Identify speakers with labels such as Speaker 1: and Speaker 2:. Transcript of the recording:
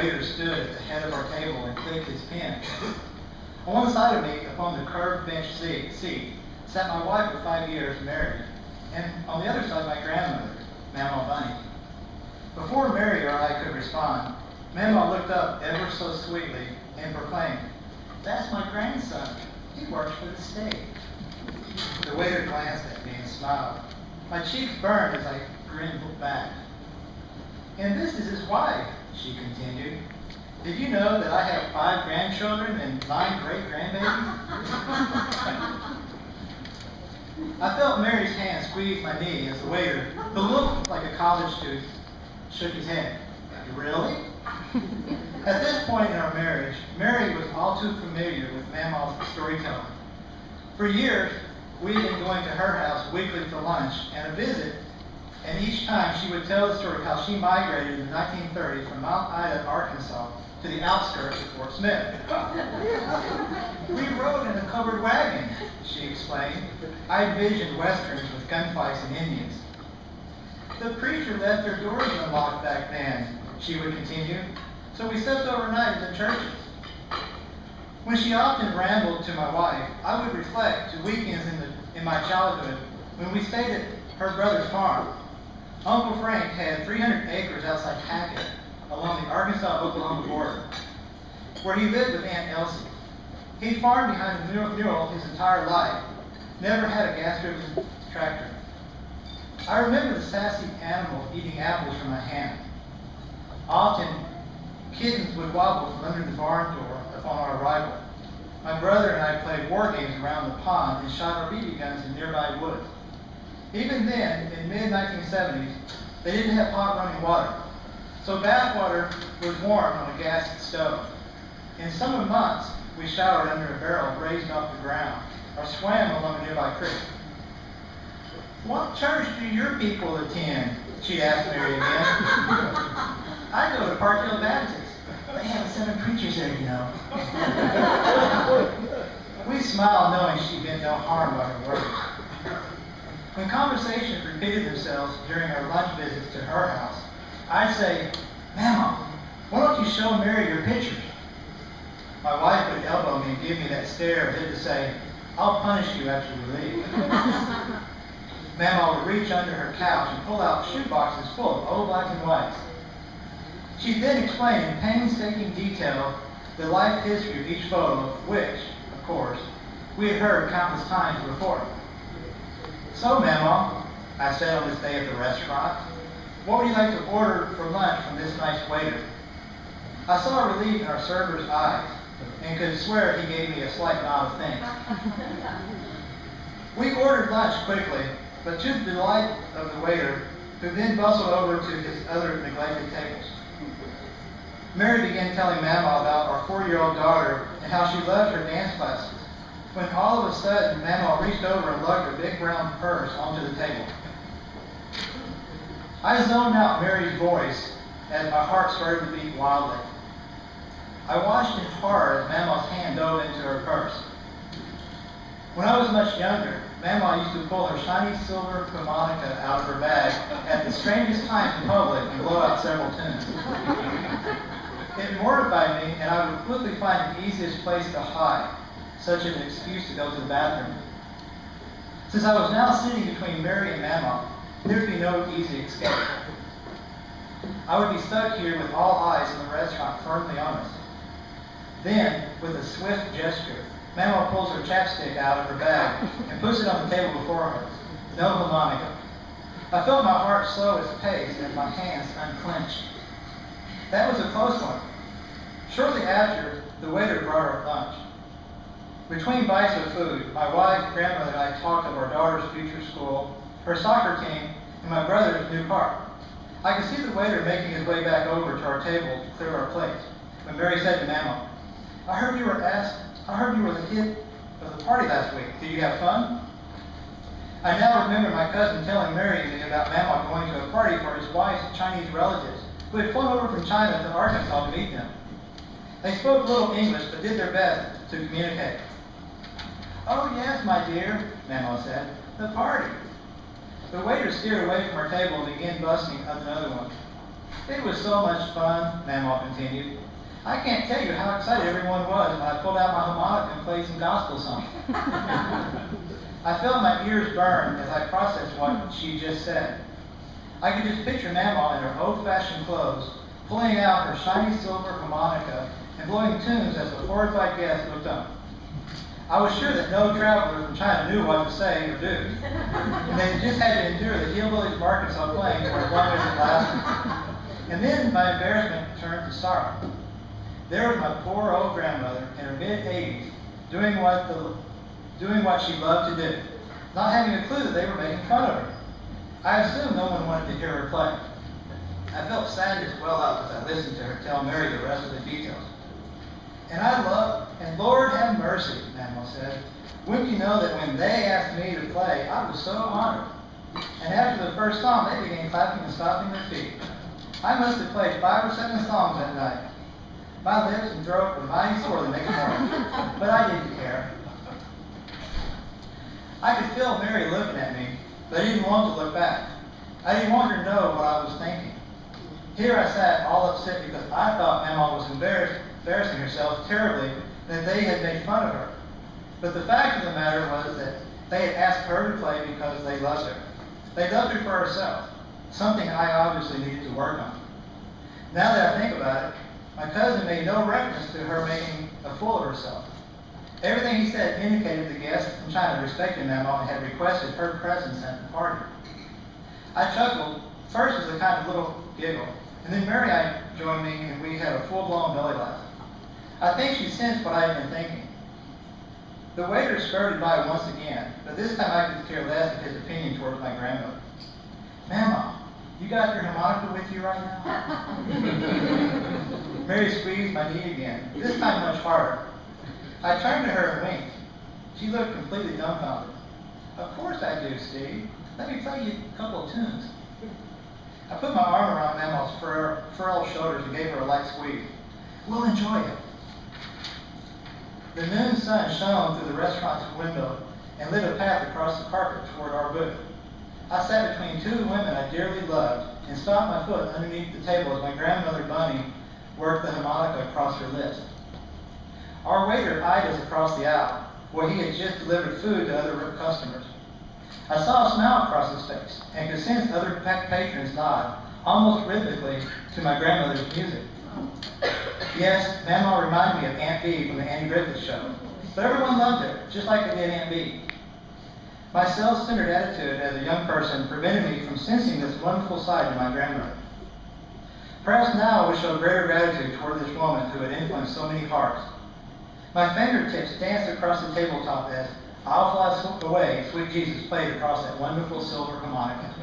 Speaker 1: waiter stood at the head of our table and clicked his pen. On one side of me, upon the curved bench seat, sat my wife of 5 years, married, and on the other side, my grandmother, Mama Bunny. Before Mary or I could respond, Mama looked up ever so sweetly and proclaimed, "That's my grandson. He works for the state." The waiter glanced at me and smiled. My cheeks burned as I grinned back. "And this is his wife," she continued. "Did you know that I have 5 grandchildren and 9 great-grandbabies?" I felt Mary's hand squeeze my knee as the waiter, who looked like a college student, shook his head. "Really?" At this point in our marriage, Mary was all too familiar with Mama's storytelling. For years, we had been going to her house weekly for lunch and a visit, and each time she would tell the story of how she migrated in the 1930s from Mount Ida, Arkansas, to the outskirts of Fort Smith. "We rode in a covered wagon," she explained. "I envisioned westerns with gunfights and Indians. The preacher left their doors unlocked back then," she would continue, "so we slept overnight in the churches." When she often rambled to my wife, I would reflect to weekends in my childhood when we stayed at her brother's farm. Uncle Frank had 300 acres outside Hackett along the Arkansas-Oklahoma border, where he lived with Aunt Elsie. He farmed behind a mule his entire life, never had a gas-driven tractor. I remember the sassy animal eating apples from my hand. Often, kittens would wobble from under the barn door upon our arrival. My brother and I played war games around the pond and shot our BB guns in nearby woods. Even then, in mid-1970s, they didn't have hot running water, so bath water was warmed on a gas stove. In summer months, we showered under a barrel raised off the ground or swam along a nearby creek. "What church do your people attend?" she asked Mary again. "I go to Park Hill Baptist. They have 7 preachers there, you know." We smiled, knowing she meant no harm by her words. When conversations repeated themselves during our lunch visits to her house, I'd say, "Mama, why don't you show Mary your pictures?" My wife would elbow me and give me that stare as if to say, "I'll punish you after we leave." Mama would reach under her couch and pull out shoe boxes full of old black and whites. She'd then explain in painstaking detail the life history of each photo, which, of course, we had heard countless times before. "So, Mama," I said on this day at the restaurant, "what would you like to order for lunch from this nice waiter?" I saw relief in our server's eyes and could swear he gave me a slight nod of thanks. We ordered lunch quickly, but to the delight of the waiter, who then bustled over to his other neglected tables. Mary began telling Mama about our 4-year-old daughter and how she loved her dance classes, when all of a sudden Mama reached over and lugged her big brown purse onto the table. I zoned out Mary's voice as my heart started to beat wildly. I watched in horror as Mama's hand dove into her purse. When I was much younger, Mama used to pull her shiny silver harmonica out of her bag at the strangest times in public and blow out several tunes. It mortified me, and I would quickly find the easiest place to hide, such as an excuse to go to the bathroom. Since I was now sitting between Mary and Mama, there would be no easy escape. I would be stuck here with all eyes in the restaurant firmly on us. Then, with a swift gesture, Mama pulls her chapstick out of her bag and puts it on the table before her. No harmonica. I felt my heart slow its pace and my hands unclenched. That was a close one. Shortly after, the waiter brought our lunch. Between bites of food, my wife, grandmother, and I talked of our daughter's future school, her soccer team, and my brother's new car. I could see the waiter making his way back over to our table to clear our plates, when Mary said to Mama, I heard you were the hit of the party last week. Did you have fun?" I now remember my cousin telling Mary and me about Mama going to a party for his wife's Chinese relatives, who had flown over from China to Arkansas to meet them. They spoke little English, but did their best to communicate. "Oh yes, my dear," Mama said, "the party." The waiter steered away from our table and began busting another one. It was so much fun, Mamaw continued. I can't tell you how excited everyone was when I pulled out my harmonica and played some gospel songs. I felt my ears burn as I processed what she just said. I could just picture Mamaw in her old-fashioned clothes, pulling out her shiny silver harmonica and blowing tunes as the horrified guests looked up. I was sure that no traveler from China knew what to say or do, and they just had to endure the hillbillies from Arkansas playing for as long as it lasted. And then my embarrassment turned to sorrow. There was my poor old grandmother in her mid-80s doing what she loved to do, not having a clue that they were making fun of her. I assumed no one wanted to hear her play. I felt sadness well up as I listened to her tell Mary the rest of the details. And Lord have mercy, Manuel said. Wouldn't you know that when they asked me to play, I was so honored. And after the first song, they began clapping and stomping their feet. I must have played 5 or 7 songs that night. My lips and throat were mighty sore the next morning, but I didn't care. I could feel Mary looking at me, but I didn't want to look back. I didn't want her to know what I was thinking. Here I sat all upset because I thought Mama was embarrassing herself terribly and that they had made fun of her. But the fact of the matter was that they had asked her to play because they loved her. They loved her for herself, something I obviously needed to work on. Now that I think about it, my cousin made no reference to her making a fool of herself. Everything he said indicated the guests from China respected Mama and had requested her presence at the party. I chuckled, first as a kind of little giggle, and then Mary and I joined me and we had a full-blown belly laugh. I think she sensed what I had been thinking. The waiter skirted by once again, but this time I could care less of his opinion towards my grandmother. Mama, you got your harmonica with you right now? Mary squeezed my knee again, this time much harder. I turned to her and winked. She looked completely dumbfounded. Of course I do, Steve. Let me play you a couple of tunes. I put my arm around Mama's frail shoulders and gave her a light squeeze. We'll enjoy it. The noon sun shone through the restaurant's window and lit a path across the carpet toward our booth. I sat between 2 women I dearly loved and stopped my foot underneath the table as my grandmother Bunny worked the harmonica across her lips. Our waiter eyed us across the aisle, where he had just delivered food to other customers. I saw a smile across his face and could sense other patrons nod, almost rhythmically, to my grandmother's music. Yes, Mama reminded me of Aunt Bee from the Andy Griffith Show, but everyone loved her, just like they did Aunt Bee. My self-centered attitude as a young person prevented me from sensing this wonderful side to my grandmother. Perhaps now I would show greater gratitude toward this woman who had influenced so many hearts. My fingertips danced across the tabletop as I'll Fly Away, Sweet Jesus played across that wonderful silver harmonica.